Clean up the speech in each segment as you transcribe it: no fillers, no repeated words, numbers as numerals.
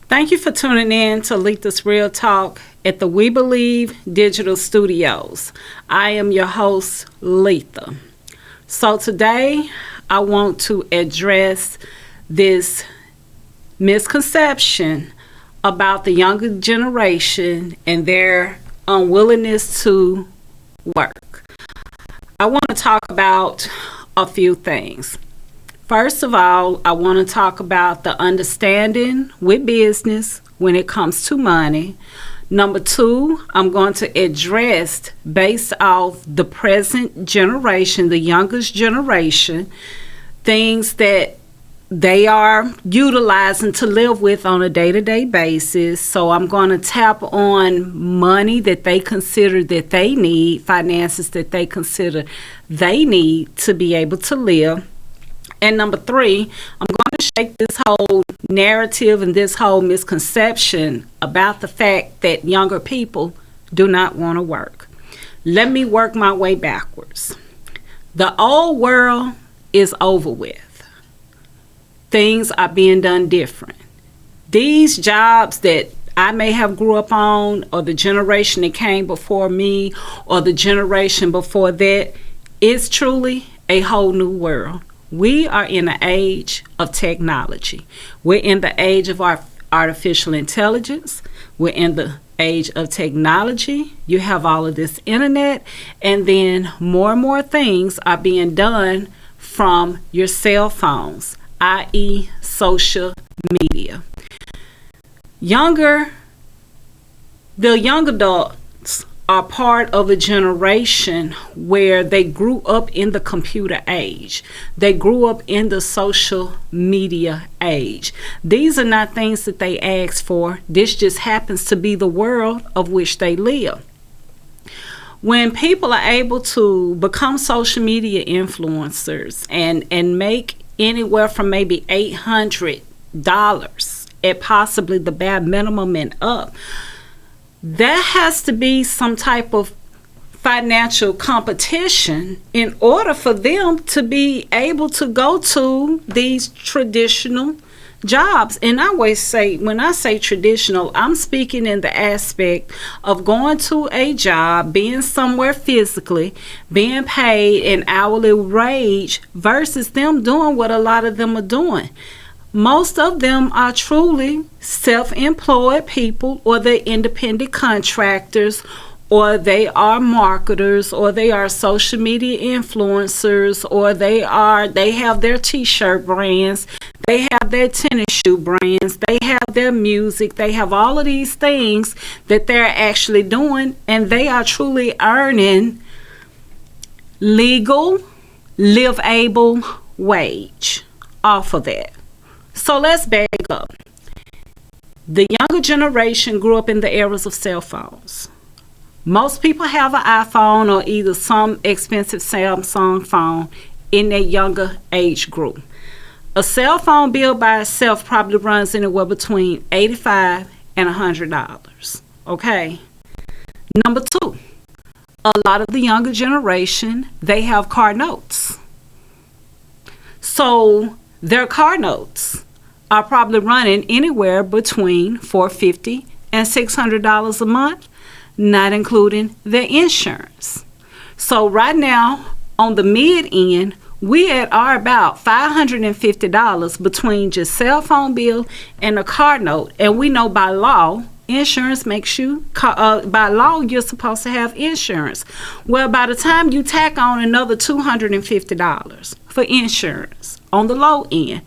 Thank you for tuning in to Letha's Real Talk at the We Believe Digital Studios. I am your host, Letha. So today, I want to address this misconception about the younger generation and their unwillingness to work. I want to talk about a few things. First of all, I want to talk about the understanding with business when it comes to money. Number two, I'm going to address, based off the present generation, the youngest generation, things that they are utilizing to live with on a day-to-day basis. So I'm going to tap on money that they consider that they need, finances that they consider they need to be able to live. And number three, I'm going to shake this whole narrative and this whole misconception about the fact that younger people do not want to work. Let me work my way backwards. The old world is over with. Things are being done different. These jobs that I may have grew up on, or the generation that came before me, or the generation before that, it's truly a whole new world. We are in the age of technology. We're in the age of our artificial intelligence. We're in the age of technology. You have all of this internet, and then more and more things are being done from your cell phones, i.e. social media. The young adults are part of a generation where they grew up in the computer age. They grew up in the social media age. These are not things that they asked for. This just happens to be the world of which they live. When people are able to become social media influencers and make anywhere from maybe $800 at possibly the bare minimum and up, there has to be some type of financial competition in order for them to be able to go to these traditional jobs. And I always say, when I say traditional, I'm speaking in the aspect of going to a job, being somewhere physically, being paid an hourly wage versus them doing what a lot of them are doing. Most of them are truly self-employed people, or they're independent contractors, or they are marketers, or they are social media influencers, or they have their t-shirt brands, they have their tennis shoe brands, they have their music, they have all of these things that they're actually doing, and they are truly earning legal, live-able wage off of that. So let's back up. The younger generation grew up in the eras of cell phones. Most people have an iPhone or either some expensive Samsung phone in their younger age group. A cell phone bill by itself probably runs anywhere between $85 and $100. Okay. Number two, a lot of the younger generation, they have car notes. So their car notes are probably running anywhere between $450 and $600 a month, not including their insurance. So right now, on the mid end, we are about $550 between just cell phone bill and a car note. And we know by law, insurance makes you, by law, you're supposed to have insurance. Well, by the time you tack on another $250 for insurance on the low end,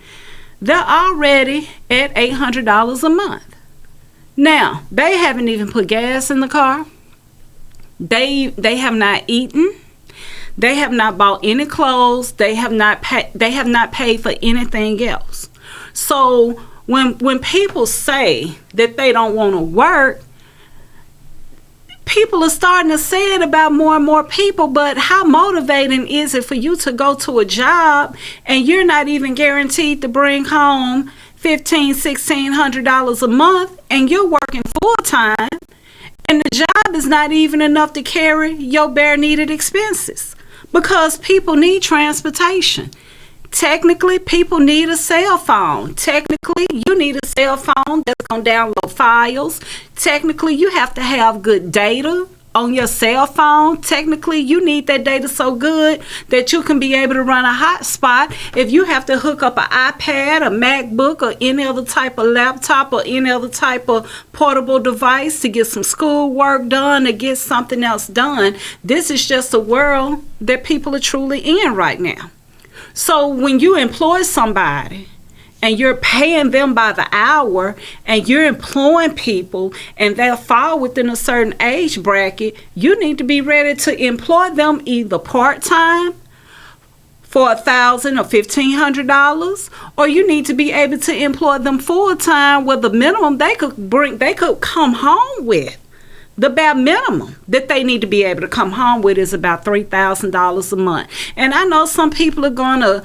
they're already at $800 a month. Now, they haven't even put gas in the car. They have not eaten. They have not bought any clothes. They have not paid for anything else. So when people say that they don't want to work, people are starting to say it about more and more people, but how motivating is it for you to go to a job and you're not even guaranteed to bring home $1,500-$1,600 a month, and you're working full time, and the job is not even enough to carry your bare needed expenses, because people need transportation. Technically, people need a cell phone. Technically, you need a cell phone that's going to download files. Technically, you have to have good data on your cell phone. Technically, you need that data so good that you can be able to run a hotspot. If you have to hook up an iPad, a MacBook, or any other type of laptop, or any other type of portable device to get some school work done, or get something else done, this is just a world that people are truly in right now. So when you employ somebody and you're paying them by the hour, and you're employing people and they'll fall within a certain age bracket, you need to be ready to employ them either part-time for $1,000 or $1,500, or you need to be able to employ them full-time with the minimum they could come home with. The bare minimum that they need to be able to come home with is about $3,000 a month. And I know some people are going to,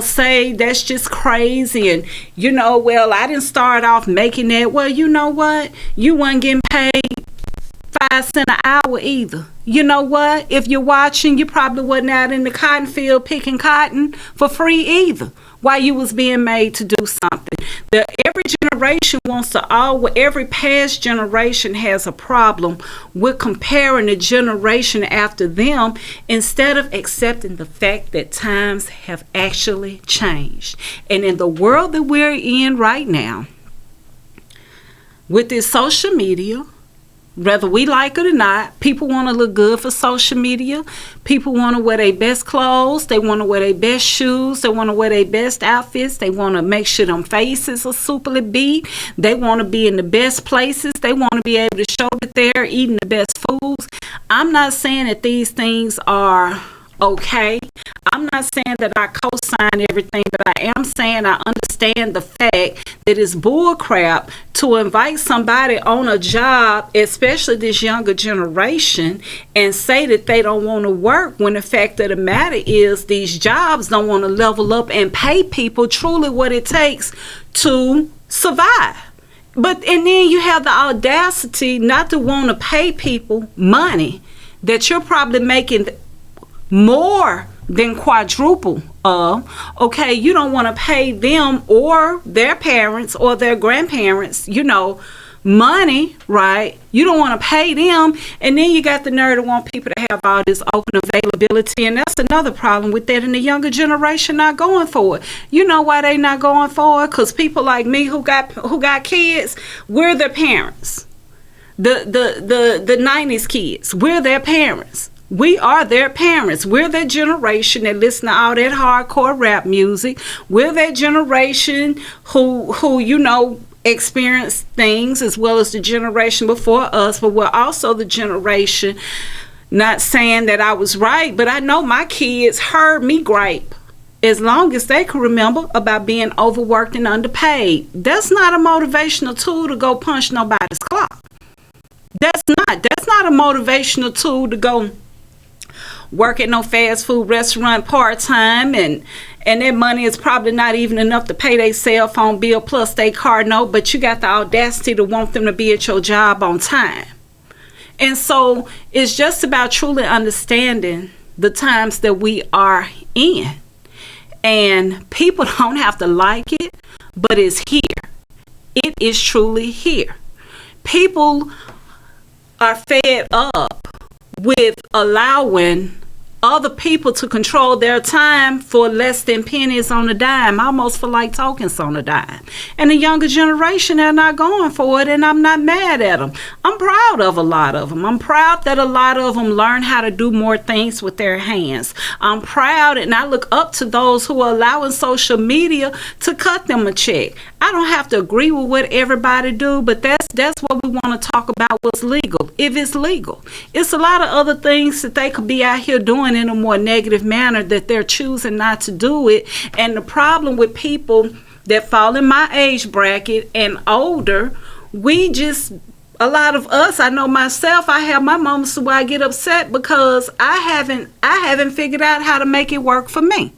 say that's just crazy. And, well, I didn't start off making that. Well, you know what? You weren't getting paid 5 cents an hour either. You know what? If you're watching, you probably wasn't out in the cotton field picking cotton for free either, while you was being made to do something. Every generation every past generation has a problem with comparing the generation after them, instead of accepting the fact that times have actually changed. And in the world that we're in right now, with this social media, whether we like it or not, people want to look good for social media. People want to wear their best clothes. They want to wear their best shoes. They want to wear their best outfits. They want to make sure them faces are superly beat. They want to be in the best places. They want to be able to show that they're eating the best foods. I'm not saying that these things are okay. I'm not saying that I co-sign everything, but I am saying I understand the fact that it's bull crap to invite somebody on a job, especially this younger generation, and say that they don't want to work, when the fact of the matter is these jobs don't want to level up and pay people truly what it takes to survive. And then you have the audacity not to want to pay people money that you're probably making more than quadruple of. Okay, you don't want to pay them or their parents or their grandparents, money, right? You don't want to pay them, and then you got the nerve to want people to have all this open availability, and that's another problem with that, and the younger generation not going for it. You know why they not going for it? Because people like me who got kids, we're their parents. The 90s kids, we're their parents. We are their parents. We're that generation that listen to all that hardcore rap music. We're that generation who experienced things as well as the generation before us, but we're also the generation, not saying that I was right, but I know my kids heard me gripe as long as they can remember about being overworked and underpaid. That's not a motivational tool to go punch nobody's clock. That's not a motivational tool to go work at no fast food restaurant part-time, and that money is probably not even enough to pay their cell phone bill plus their car note, but you got the audacity to want them to be at your job on time. And so it's just about truly understanding the times that we are in. And people don't have to like it, but it's here. It is truly here. People are fed up with allowing other people to control their time for less than pennies on a dime. I almost feel like tokens on a dime. And the younger generation, they're not going for it, and I'm not mad at them. I'm proud of a lot of them. I'm proud that a lot of them learn how to do more things with their hands. I'm proud, and I look up to those who are allowing social media to cut them a check. I don't have to agree with what everybody do, but that's what we want to talk about, what's legal, if it's legal. It's a lot of other things that they could be out here doing in a more negative manner that they're choosing not to do it. And the problem with people that fall in my age bracket and older, a lot of us, I know myself, I have my moments where I get upset because I haven't figured out how to make it work for me.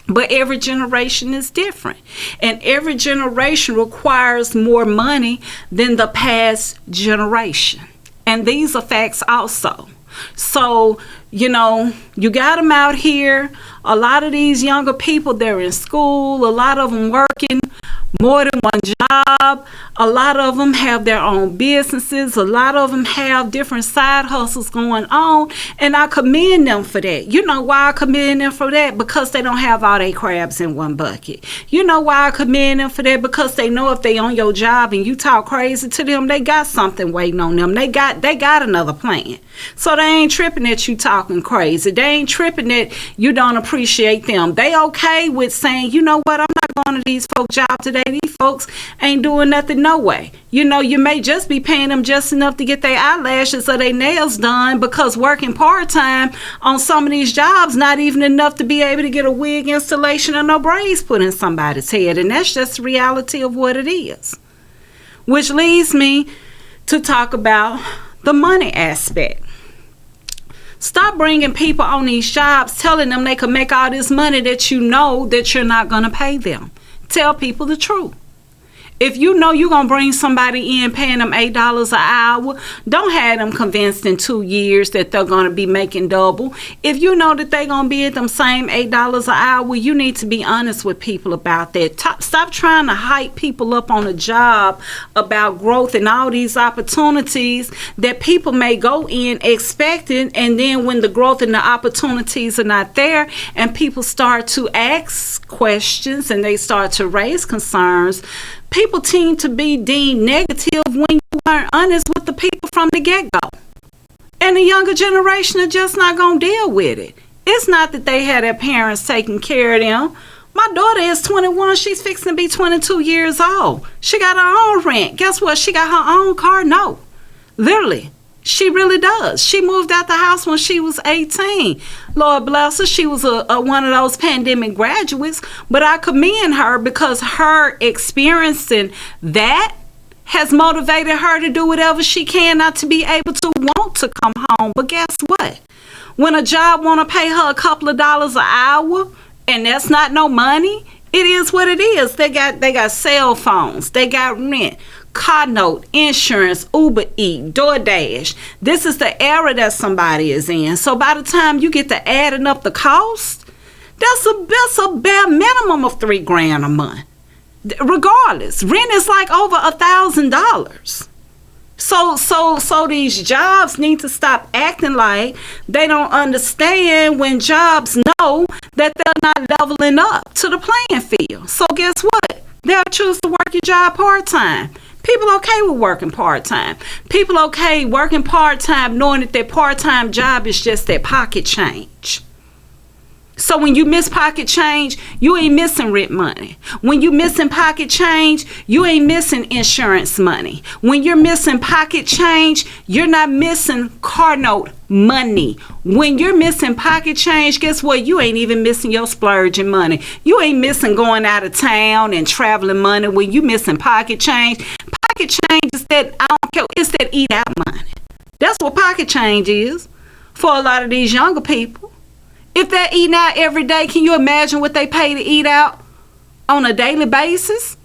But every generation is different. And every generation requires more money than the past generation. And these are facts also. So, you got them out here. A lot of these younger people, they're in school. A lot of them working more than one job. A lot of them have their own businesses. A lot of them have different side hustles going on. And I commend them for that. You know why I commend them for that? Because they don't have all their crabs in one bucket. You know why I commend them for that? Because they know if they on your job and you talk crazy to them, they got something waiting on them. They got another plan. So they ain't tripping that you talking crazy. They ain't tripping that you don't appreciate them. They okay with saying, you know what, I'm not going to these folks' job today. These folks ain't doing nothing no way. You may just be paying them just enough to get their eyelashes or their nails done, because working part-time on some of these jobs not even enough to be able to get a wig installation or no braids put in somebody's head. And that's just the reality of what it is. Which leads me to talk about the money aspect. Stop bringing people on these jobs telling them they can make all this money that you know that you're not going to pay them. Tell people the truth. If you know you're going to bring somebody in paying them $8 an hour, don't have them convinced in 2 years that they're going to be making double. If you know that they're going to be at them same $8 an hour, you need to be honest with people about that. Stop trying to hype people up on a job about growth and all these opportunities that people may go in expecting, and then when the growth and the opportunities are not there and people start to ask questions and they start to raise concerns, people tend to be deemed negative when you aren't honest with the people from the get-go. And the younger generation are just not going to deal with it. It's not that they had their parents taking care of them. My daughter is 21. She's fixing to be 22 years old. She got her own rent. Guess what? She got her own car? No. Literally. She really does. She moved out the house when she was 18. Lord bless her. She was one of those pandemic graduates. But I commend her because her experiencing that has motivated her to do whatever she can not to be able to want to come home. But guess what? When a job want to pay her a couple of dollars an hour, and that's not no money, it is what it is. They got cell phones. They got rent, car note, insurance, Uber Eats, DoorDash. This is the era that somebody is in. So by the time you get to adding up the cost, that's a bare minimum of $3,000 a month. Regardless, rent is like over $1,000. So these jobs need to stop acting like they don't understand when jobs know that they're not leveling up to the playing field. So guess what? They'll choose to work your job part-time. People okay with working part-time. People okay working part-time knowing that their part-time job is just their pocket change. So when you miss pocket change, you ain't missing rent money. When you missing pocket change, you ain't missing insurance money. When you're missing pocket change, you're not missing car note money. When you're missing pocket change, guess what? You ain't even missing your splurging money. You ain't missing going out of town and traveling money. When you missing pocket change is that, I don't care, it's that eat out money. That's what pocket change is for a lot of these younger people. If they're eating out every day, can you imagine what they pay to eat out on a daily basis?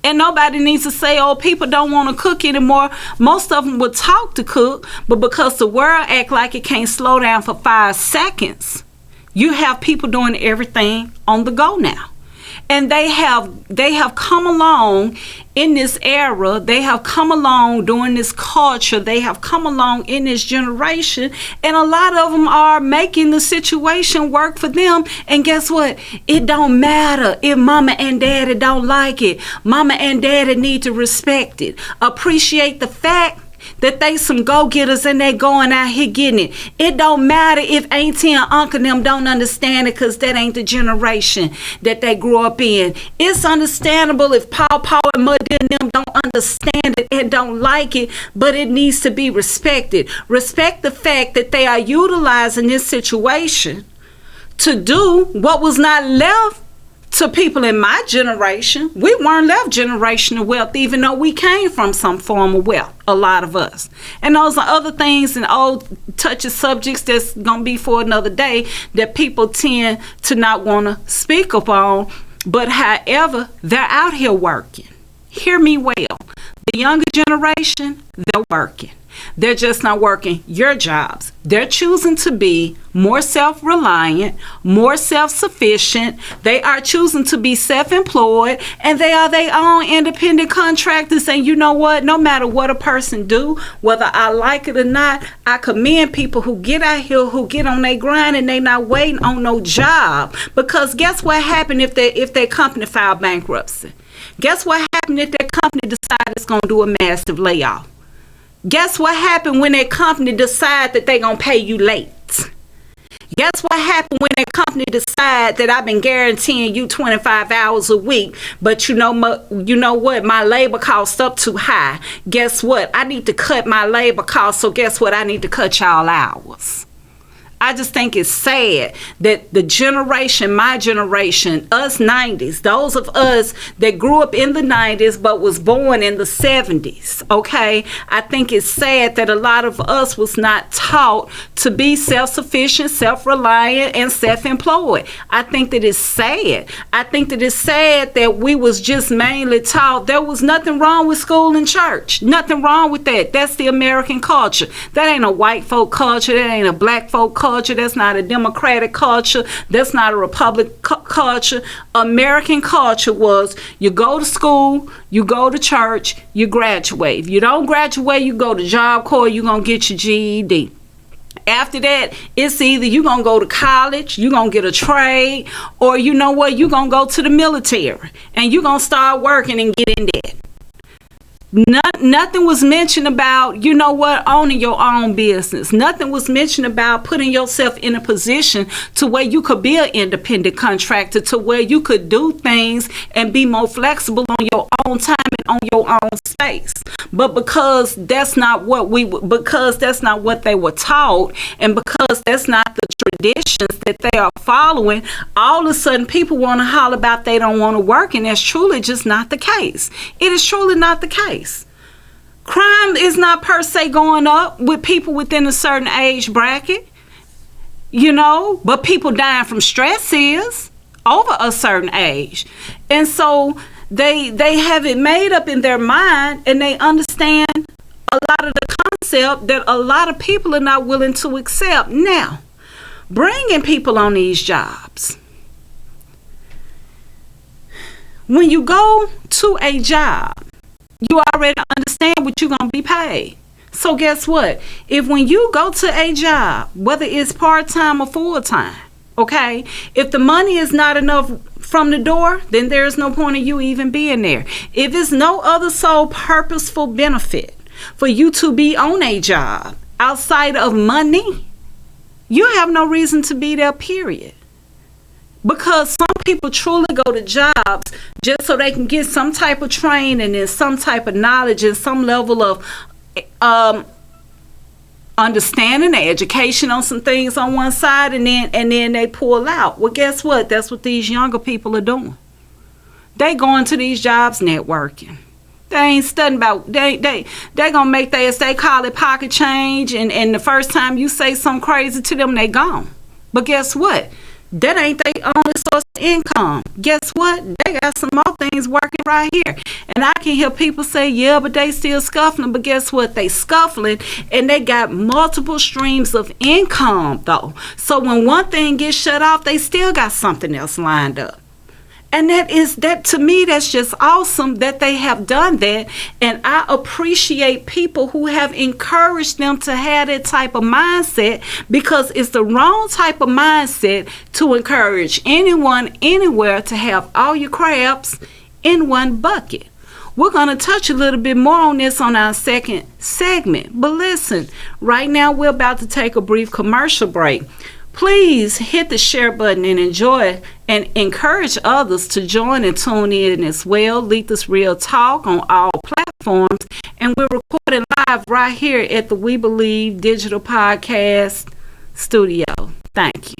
And nobody needs to say, oh, people don't want to cook anymore. Most of them would talk to cook, but because the world act like it can't slow down for 5 seconds, you have people doing everything on the go now. And they have come along in this era. They have come along during this culture. They have come along in this generation. And a lot of them are making the situation work for them. And guess what? It don't matter if mama and daddy don't like it. Mama and daddy need to respect it. Appreciate the fact that they some go-getters and they going out here getting it. It don't matter if auntie and uncle them don't understand it, because that ain't the generation that they grew up in. It's understandable if Paul and Muddy and them don't understand it and don't like it, but it needs to be respected. Respect the fact that they are utilizing this situation to do what was not left to people in my generation. We weren't left generational wealth, even though we came from some form of wealth, a lot of us. And those are other things and old touchy subjects that's going to be for another day that people tend to not want to speak upon. But however, they're out here working. Hear me well. The younger generation, they're working. They're just not working your jobs. They're choosing to be more self-reliant, more self-sufficient. They are choosing to be self-employed, and they are their own independent contractors. And you know what? No matter what a person do, whether I like it or not, I commend people who get out here, who get on their grind, and they not waiting on no job. Because guess what happened if their company filed bankruptcy? Guess what happened if their company decided it's going to do a massive layoff? Guess what happened when that company decide that they going to pay you late? Guess what happened when that company decide that I've been guaranteeing you 25 hours a week, but you know what? My labor costs up too high. Guess what? I need to cut my labor costs, so guess what? I need to cut y'all hours. I just think it's sad that the generation, my generation, us 90s, those of us that grew up in the 90s but was born in the 70s, okay? I think it's sad that a lot of us was not taught to be self-sufficient, self-reliant, and self-employed. I think that it's sad. I think that it's sad that we was just mainly taught there was nothing wrong with school and church. Nothing wrong with that. That's the American culture. That ain't a white folk culture. That ain't a black folk culture. That's not a democratic culture. That's not a republic culture. American culture was you go to school, you go to church, you graduate. If you don't graduate, you go to Job Corps, you're going to get your GED. After that, it's either you're going to go to college, you're going to get a trade, or you know what, you're going to go to the military and you're going to start working and get in debt. Nothing was mentioned about, you know what, owning your own business. Nothing was mentioned about putting yourself in a position to where you could be an independent contractor, to where you could do things and be more flexible on your own time and on your own space. But because that's not what they were taught, and because that's not the traditions that they are following, all of a sudden people want to holler about they don't want to work, and that's truly just not the case. It is truly not the case. Crime is not per se going up with people within a certain age bracket, but people dying from stress is over a certain age. And so they have it made up in their mind, and they understand a lot of the concept that a lot of people are not willing to accept. Now, bringing people on these jobs. When you go to a job, you already understand what you're going to be paid. So guess what? If when you go to a job, whether it's part-time or full-time, okay, if the money is not enough from the door, then there's no point of you even being there. If it's no other sole purposeful benefit for you to be on a job outside of money, you have no reason to be there, period. Because some people truly go to jobs just so they can get some type of training and some type of knowledge and some level of understanding and education on some things on one side, and then they pull out. Well, guess what? That's what these younger people are doing. They going to these jobs networking. They ain't studying about, they gonna make they call it pocket change, and the first time you say something crazy to them, they gone. But guess what? That ain't their only source of income. Guess what? They got some more things working right here. And I can hear people say, yeah, but they still scuffling. But guess what? They scuffling, and they got multiple streams of income, though. So when one thing gets shut off, they still got something else lined up. And that to me, that's just awesome that they have done that. And I appreciate people who have encouraged them to have that type of mindset, because it's the wrong type of mindset to encourage anyone, anywhere, to have all your crabs in one bucket. We're going to touch a little bit more on this on our second segment. But listen, right now we're about to take a brief commercial break. Please hit the share button and enjoy and encourage others to join and tune in as well. Letha's Real Talk on all platforms. And we're recording live right here at the We Believe Digital Podcast Studio. Thank you.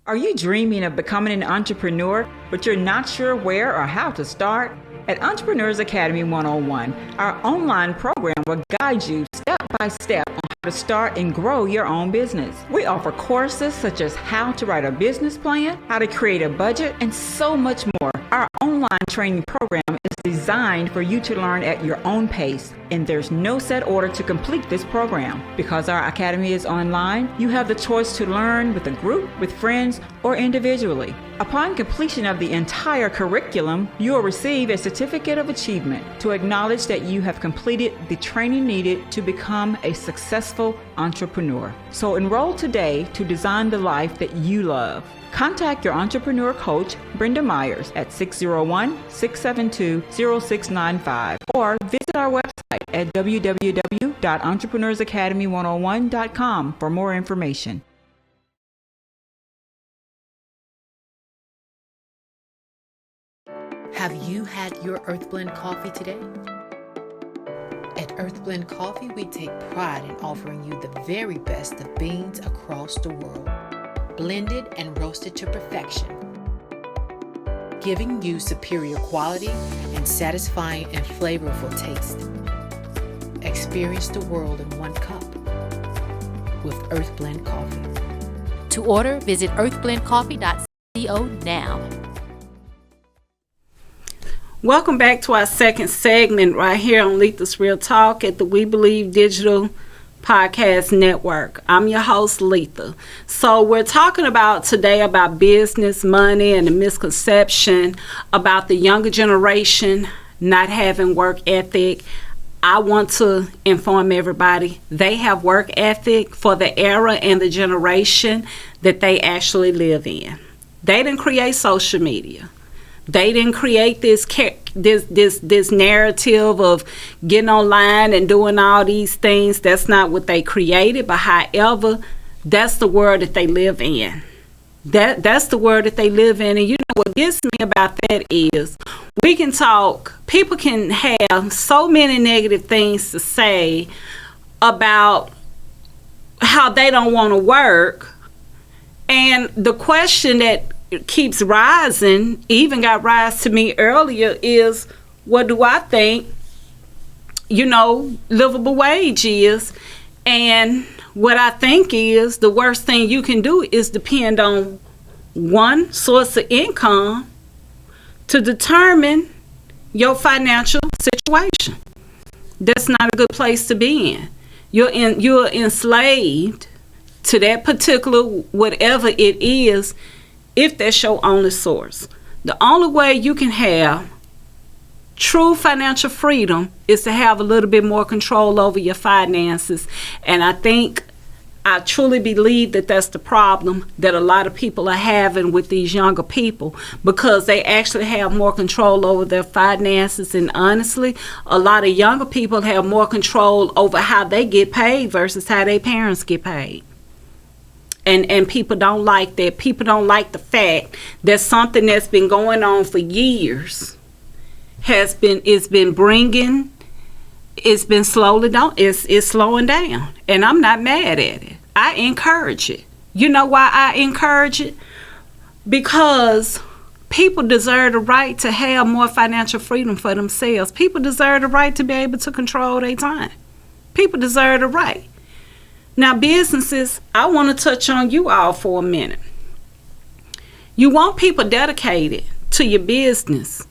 Are you dreaming of becoming an entrepreneur, but you're not sure where or how to start? At Entrepreneurs Academy 101, our online program will guide you step by step on how to start and grow your own business. We offer courses such as how to write a business plan, how to create a budget, and so much more. Our online training program is designed for you to learn at your own pace, and there's no set order to complete this program. Because our academy is online, you have the choice to learn with a group, with friends, or individually. Upon completion of the entire curriculum, you will receive a certificate of achievement to acknowledge that you have completed the training needed to become a successful entrepreneur. So enroll today to design the life that you love. Contact your entrepreneur coach, Brenda Myers, at 601-672-0695 or visit our website at www.entrepreneursacademy101.com for more information. Have you had your Earth Blend coffee today? At Earth Blend Coffee, we take pride in offering you the very best of beans across the world, blended and roasted to perfection, giving you superior quality and satisfying and flavorful taste. Experience the world in one cup with Earth Blend Coffee. To order, visit earthblendcoffee.co now. Welcome back to our second segment right here on Letha's Real Talk at the We Believe Digital Podcast Network. I'm your host, Letha. So we're talking about today about business, money, and the misconception about the younger generation not having work ethic. I want to inform everybody they have work ethic for the era and the generation that they actually live in. They didn't create social media. They didn't create this narrative of getting online and doing all these things. That's not what they created. But however, that's the world that they live in. That's the world that they live in. And you know what gets me about that is we can talk. People can have so many negative things to say about how they don't want to work. And the question that keeps rising, even got rise to me earlier, is what do I think, livable wage is? And what I think is the worst thing you can do is depend on one source of income to determine your financial situation. That's not a good place to be in. You're enslaved to that particular whatever it is, if that's your only source. The only way you can have true financial freedom is to have a little bit more control over your finances. And I truly believe that that's the problem that a lot of people are having with these younger people, because they actually have more control over their finances. And honestly, a lot of younger people have more control over how they get paid versus how their parents get paid. And people don't like that. People don't like the fact that something that's been going on for years it's been slowly down. It's slowing down. And I'm not mad at it. I encourage it. You know why I encourage it? Because people deserve the right to have more financial freedom for themselves. People deserve the right to be able to control their time. People deserve the right. Now, businesses, I want to touch on you all for a minute. You want people dedicated to your business,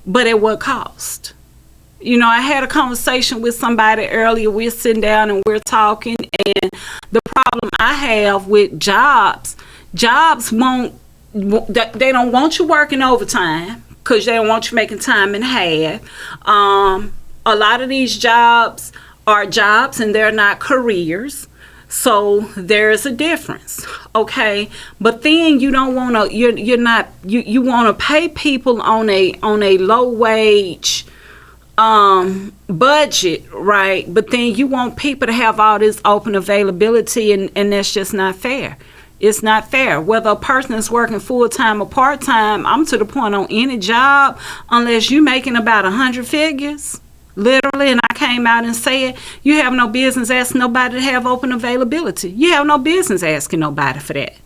but at what cost? I had a conversation with somebody earlier. We're sitting down and we're talking, and the problem I have with jobs they don't want you working overtime because they don't want you making time and a half. A lot of these jobs are jobs and they're not careers. So there's a difference, okay? But then you don't want to. You want to pay people on a low wage budget, right? But then you want people to have all this open availability, and that's just not fair. It's not fair. Whether a person is working full-time or part-time, I'm to the point on any job, unless you're making about 100 figures, literally, and I came out and said, you have no business asking nobody to have open availability. You have no business asking nobody for that.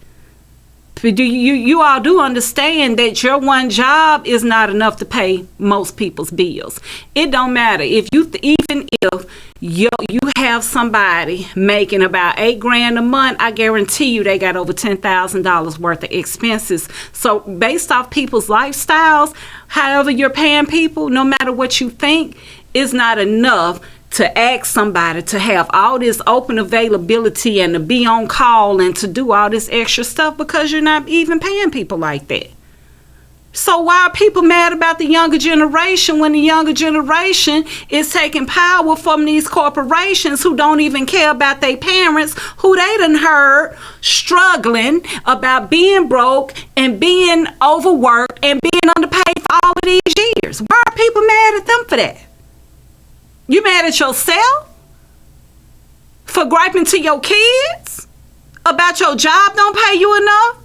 You all do understand that your one job is not enough to pay most people's bills. It don't matter if even if you have somebody making about $8,000 a month, I guarantee you they got over $10,000 worth of expenses. So based off people's lifestyles, however you're paying people, no matter what you think, is not enough to ask somebody to have all this open availability and to be on call and to do all this extra stuff, because you're not even paying people like that. So why are people mad about the younger generation when the younger generation is taking power from these corporations who don't even care about their parents, who they done heard struggling about being broke and being overworked and being underpaid for all of these years? Why are people mad at them for that? You mad at yourself for griping to your kids about your job don't pay you enough?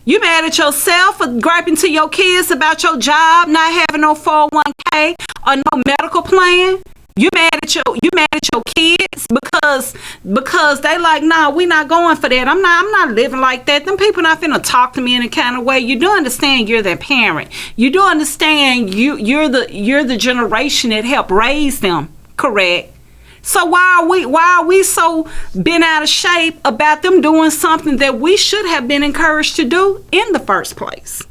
You mad at yourself for griping to your kids about your job not having no 401k or no medical plan? You mad at your kids because they like, nah, we not going for that. I'm not living like that. Them people not finna talk to me in a kind of way. You do understand you're their parent. You do understand you're the generation that helped raise them. Correct. So why are we so bent out of shape about them doing something that we should have been encouraged to do in the first place?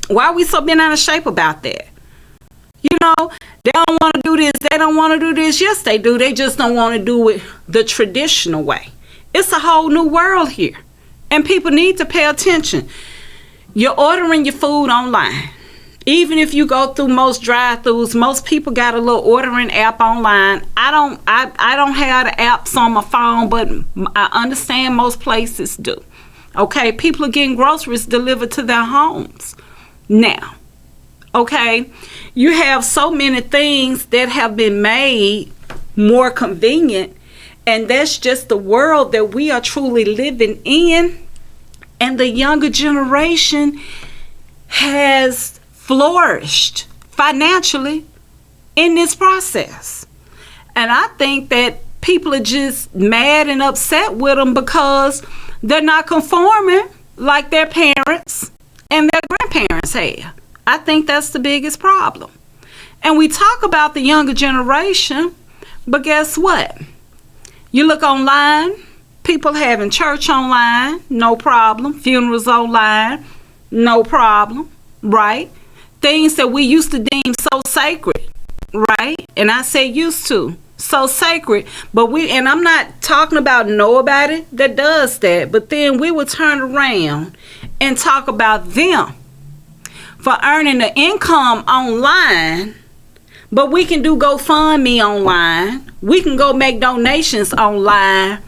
Why are we so bent out of shape about that? You know, they don't want to do this. They don't want to do this. Yes, they do. They just don't want to do it the traditional way. It's a whole new world here, and people need to pay attention. You're ordering your food online. Even if you go through most drive-thrus, most people got a little ordering app online. I don't have the apps on my phone, but I understand most places do. Okay, people are getting groceries delivered to their homes now. Okay, you have so many things that have been made more convenient, and that's just the world that we are truly living in. And the younger generation has flourished financially in this process. And I think that people are just mad and upset with them because they're not conforming like their parents and their grandparents have. I think that's the biggest problem. And we talk about the younger generation, but guess what? You look online, people having church online, no problem. Funerals online, no problem, right? Things that we used to deem so sacred, right? And I say used to, so sacred, and I'm not talking about nobody that does that, but then we would turn around and talk about them for earning the income online, but we can do GoFundMe online, we can go make donations online,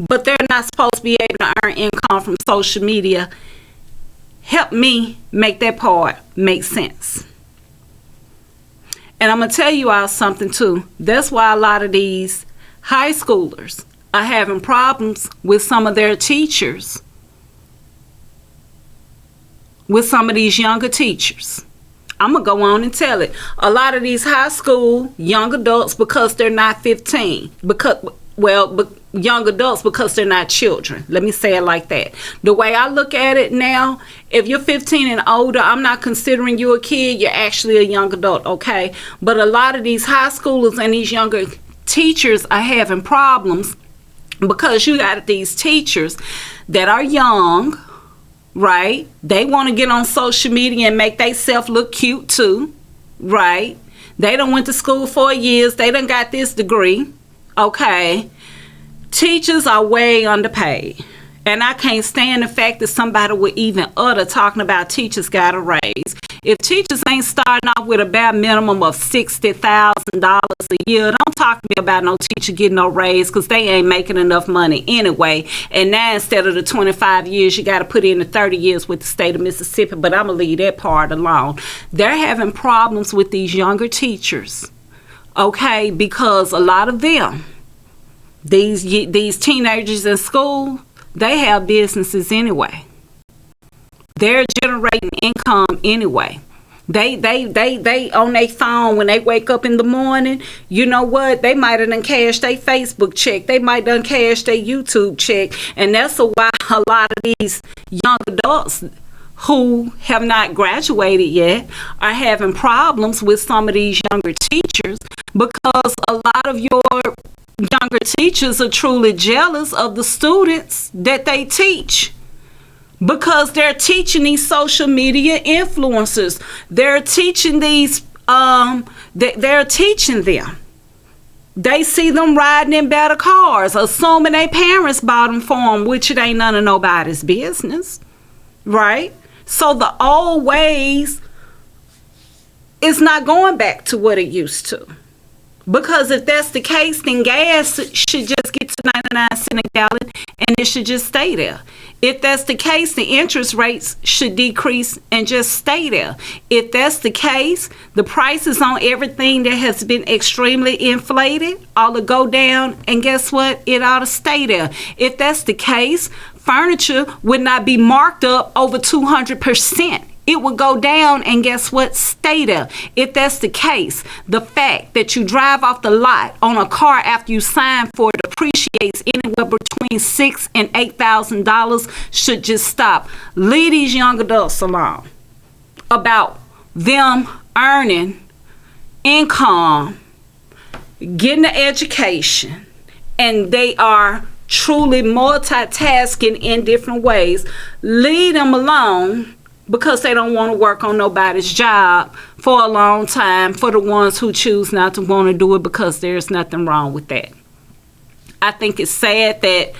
but they're not supposed to be able to earn income from social media. Help me make that part make sense. And I'm going to tell you all something too. That's why a lot of these high schoolers are having problems with some of their teachers, with some of these younger teachers. I'm going to go on and tell it. A lot of these high school young adults, because they're not 15, young adults because they're not children. Let me say it like that. The way I look at it now, if you're 15 and older, I'm not considering you a kid. You're actually a young adult, okay? But a lot of these high schoolers and these younger teachers are having problems because you got these teachers that are young, right? They want to get on social media and make themselves look cute too, right? They done went to school 4 years. They done got this degree, okay? Teachers are way underpaid. And I can't stand the fact that somebody would even utter talking about teachers got a raise. If teachers ain't starting off with a bare minimum of $60,000 a year, don't talk to me about no teacher getting no raise, because they ain't making enough money anyway. And now instead of the 25 years, you got to put in the 30 years with the state of Mississippi. But I'm going to leave that part alone. They're having problems with these younger teachers, okay, because a lot of them, these teenagers in school, they have businesses anyway. They're generating income anyway. They on their phone when they wake up in the morning, you know what? They might have done cashed their Facebook check. They might done cashed their YouTube check. And that's why a lot of these young adults who have not graduated yet are having problems with some of these younger teachers, because a lot of your younger teachers are truly jealous of the students that they teach, because they're teaching these social media influencers. They're teaching these, they're teaching them. They see them riding in better cars, assuming their parents bought them for them, which it ain't none of nobody's business, right? So the old ways is not going back to what it used to. Because if that's the case, then gas should just get to 99 cents a gallon and it should just stay there. If that's the case, the interest rates should decrease and just stay there. If that's the case, the prices on everything that has been extremely inflated ought to go down, and guess what? It ought to stay there. If that's the case, furniture would not be marked up over 200%. It would go down, and guess what? Stay there. If that's the case, the fact that you drive off the lot on a car after you sign for it depreciates anywhere between $6,000 and $8,000 should just stop. Leave these young adults alone about them earning income, getting an education, and they are truly multitasking in different ways. Leave them alone, because they don't want to work on nobody's job for a long time, for the ones who choose not to want to do it, because there's nothing wrong with that. I think it's sad that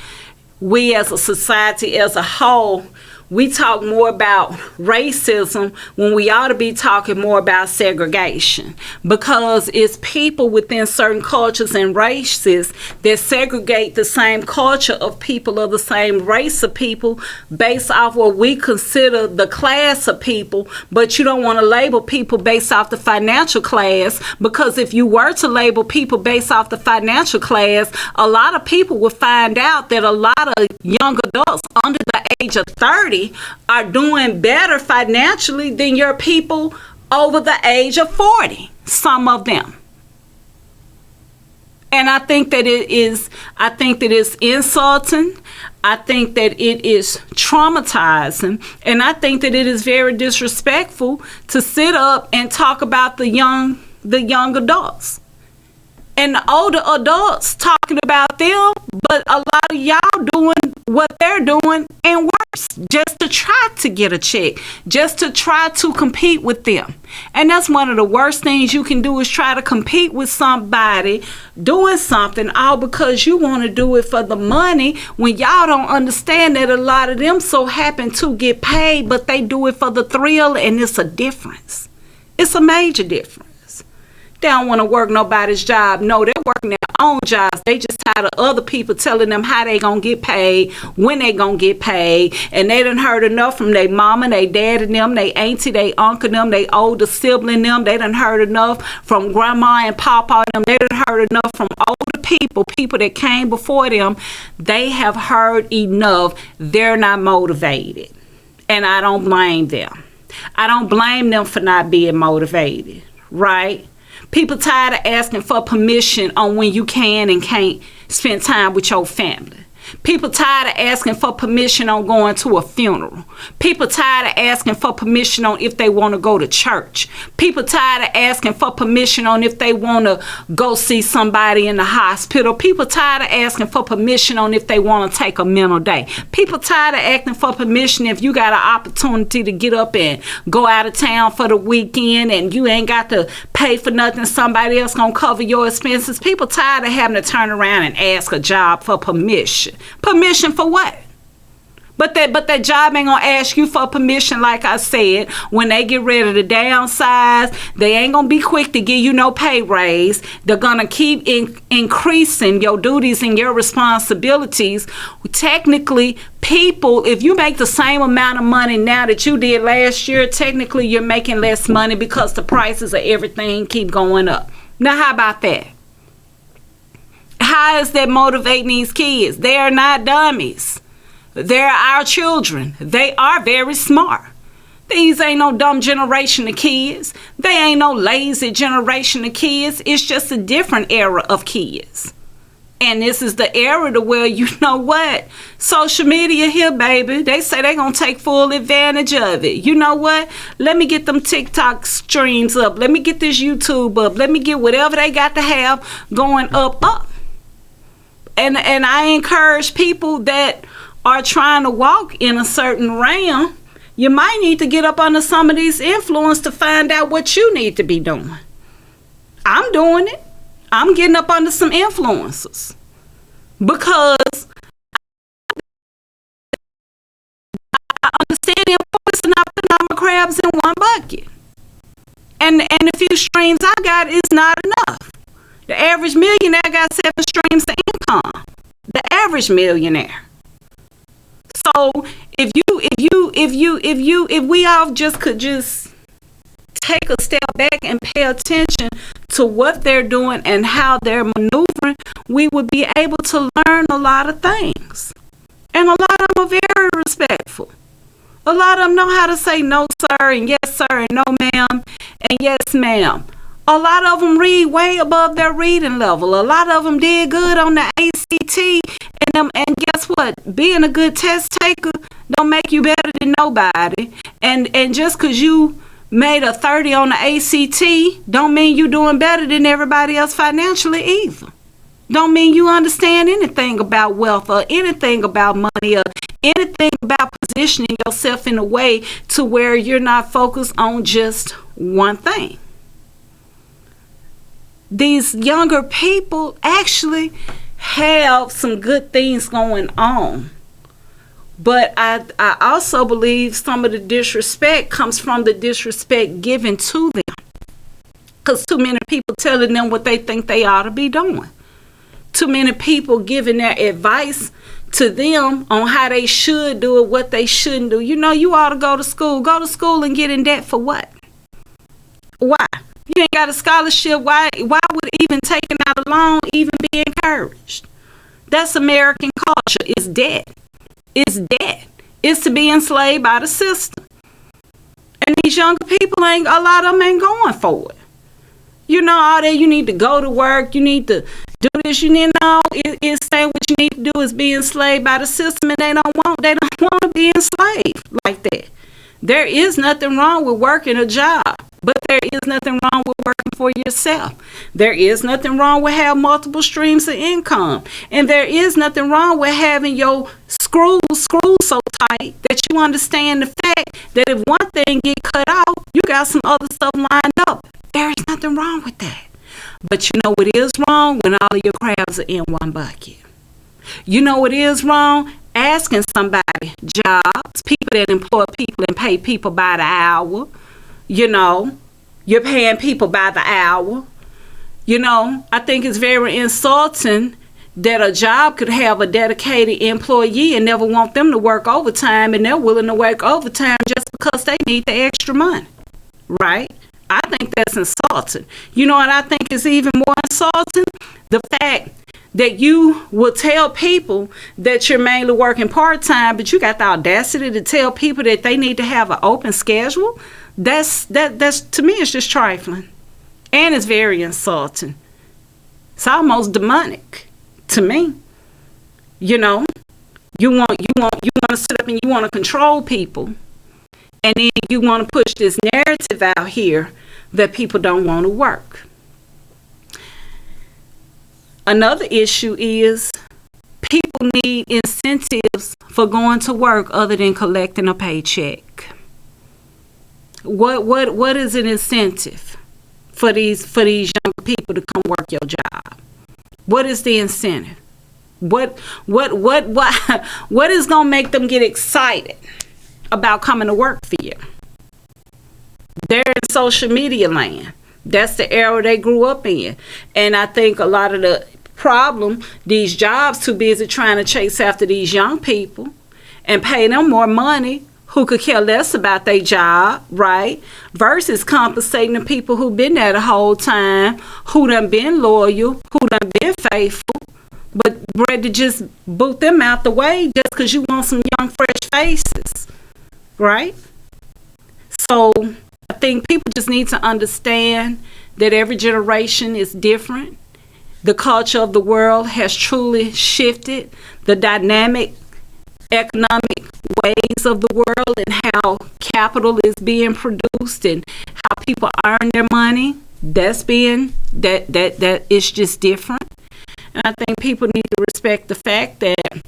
we as a society as a whole, we talk more about racism when we ought to be talking more about segregation, because it's people within certain cultures and races that segregate the same culture of people of the same race of people based off what we consider the class of people. But you don't want to label people based off the financial class, because if you were to label people based off the financial class, a lot of people would find out that a lot of young adults under the age of 30 are doing better financially than your people over the age of 40, some of them. And I think that it's insulting. I think that it is traumatizing, and I think that it is very disrespectful to sit up and talk about the young adults. And the older adults talking about them, but a lot of y'all doing what they're doing and worse, just to try to get a check, just to try to compete with them. And that's one of the worst things you can do, is try to compete with somebody doing something all because you want to do it for the money, when y'all don't understand that a lot of them so happen to get paid, but they do it for the thrill, and it's a difference. It's a major difference. They don't want to work nobody's job. No, they're working their own jobs. They just tired of other people telling them how they gonna get paid, when they gonna get paid. And they done heard enough from their mama, their dad and them, their auntie, their uncle them, their older sibling them. They done heard enough from grandma and papa them. They done heard enough from older people that came before them. They have heard enough. They're not motivated. And I don't blame them. I don't blame them for not being motivated, right? People tired of asking for permission on when you can and can't spend time with your family. People tired of asking for permission on going to a funeral. People tired of asking for permission on if they want to go to church. People tired of asking for permission on if they want to go see somebody in the hospital. People tired of asking for permission on if they want to take a mental day. People tired of asking for permission if you got an opportunity to get up and go out of town for the weekend and you ain't got to pay for nothing. Somebody else gonna cover your expenses. People tired of having to turn around and ask a job for permission. Permission for what? But that job ain't gonna ask you for permission, like I said. When they get ready to downsize, they ain't gonna be quick to give you no pay raise. They're gonna keep increasing your duties and your responsibilities. Technically, people, if you make the same amount of money now that you did last year, technically you're making less money because the prices of everything keep going up. Now, how about that? How is that motivating these kids? They are not dummies. They're our children. They are very smart. These ain't no dumb generation of kids. They ain't no lazy generation of kids. It's just a different era of kids. And this is the era to where, you know what? Social media here, baby. They say they're going to take full advantage of it. You know what? Let me get them TikTok streams up. Let me get this YouTube up. Let me get whatever they got to have going up. And I encourage people that are trying to walk in a certain realm, you might need to get up under some of these influence to find out what you need to be doing. I'm doing it. I'm getting up under some influences because I understand the importance of not putting all my crabs in one bucket. And the few streams I got is not enough. The average millionaire got 7 streams of income. The average millionaire. So if we all just could just take a step back and pay attention to what they're doing and how they're maneuvering, we would be able to learn a lot of things. And a lot of them are very respectful. A lot of them know how to say no, sir, and yes, sir, and no, ma'am, and yes, ma'am. A lot of them read way above their reading level. A lot of them did good on the ACT. And guess what? Being a good test taker don't make you better than nobody. And just because you made a 30 on the ACT don't mean you doing better than everybody else financially either. Don't mean you understand anything about wealth or anything about money or anything about positioning yourself in a way to where you're not focused on just one thing. These younger people actually have some good things going on. But I also believe some of the disrespect comes from the disrespect given to them. Because too many people telling them what they think they ought to be doing. Too many people giving their advice to them on how they should do it, what they shouldn't do. You know, you ought to go to school. Go to school and get in debt for what? Why? You ain't got a scholarship. Why would even taking out a loan even be encouraged? That's American culture. It's debt. It's debt. It's to be enslaved by the system. And these younger people a lot of them ain't going for it. You know, all that you need to go to work, you need to do this, you know, it's saying what you need to do is be enslaved by the system, and they don't want to be enslaved like that. There is nothing wrong with working a job, but there is nothing wrong with working for yourself. There is nothing wrong with having multiple streams of income. And there is nothing wrong with having your screws so tight that you understand the fact that if one thing get cut out, you got some other stuff lined up. There is nothing wrong with that. But you know what is wrong? When all of your crabs are in one bucket. You know what is wrong? Asking somebody jobs, people that employ people and pay people by the hour. You know, you're paying people by the hour. You know, I think it's very insulting that a job could have a dedicated employee and never want them to work overtime, and they're willing to work overtime just because they need the extra money, right? I think that's insulting. You know what I think is even more insulting? The fact that you will tell people that you're mainly working part-time, but you got the audacity to tell people that they need to have an open schedule. That's to me, it's just trifling, and it's very insulting. It's almost demonic to me. You know, you want to sit up and you want to control people, and then you want to push this narrative out here that people don't want to work. Another issue is people need incentives for going to work other than collecting a paycheck. What is an incentive for these younger people to come work your job? What is the incentive? What is gonna make them get excited about coming to work for you? They're in social media land. That's the era they grew up in. And I think a lot of the problem, these jobs too busy trying to chase after these young people and pay them more money who could care less about their job, right? Versus compensating the people who been there the whole time, who done been loyal, who done been faithful, but ready to just boot them out the way just because you want some young, fresh faces, right? So I think people just need to understand that every generation is different. The culture of the world has truly shifted. The dynamic economic ways of the world and how capital is being produced and how people earn their money, that is just different. And I think people need to respect the fact that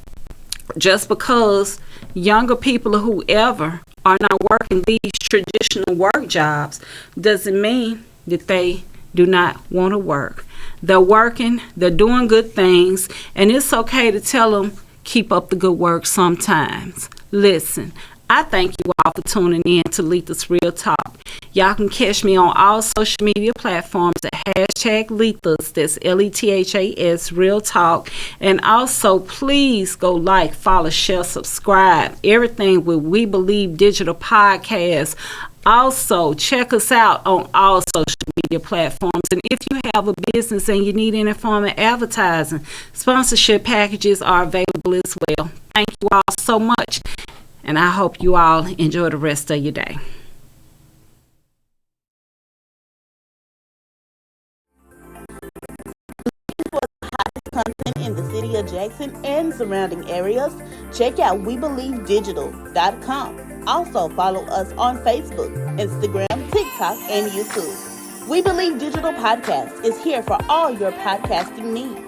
just because younger people or whoever are not working these traditional work jobs doesn't mean that they do not want to work. They're working, they're doing good things, and it's okay to tell them, keep up the good work sometimes. Listen, I thank you all for tuning in to Letha's Real Talk. Y'all can catch me on all social media platforms at #Lethas, that's Lethas, Real Talk. And also, please go like, follow, share, subscribe. Everything with We Believe Digital Podcast. Also, check us out on all social media platforms. And if you have a business and you need any form of advertising, sponsorship packages are available as well. Thank you all so much. And I hope you all enjoy the rest of your day. For the hottest content in the city of Jackson and surrounding areas, check out WeBelieveDigital.com. Also follow us on Facebook, Instagram, TikTok, and YouTube. We Believe Digital Podcast is here for all your podcasting needs.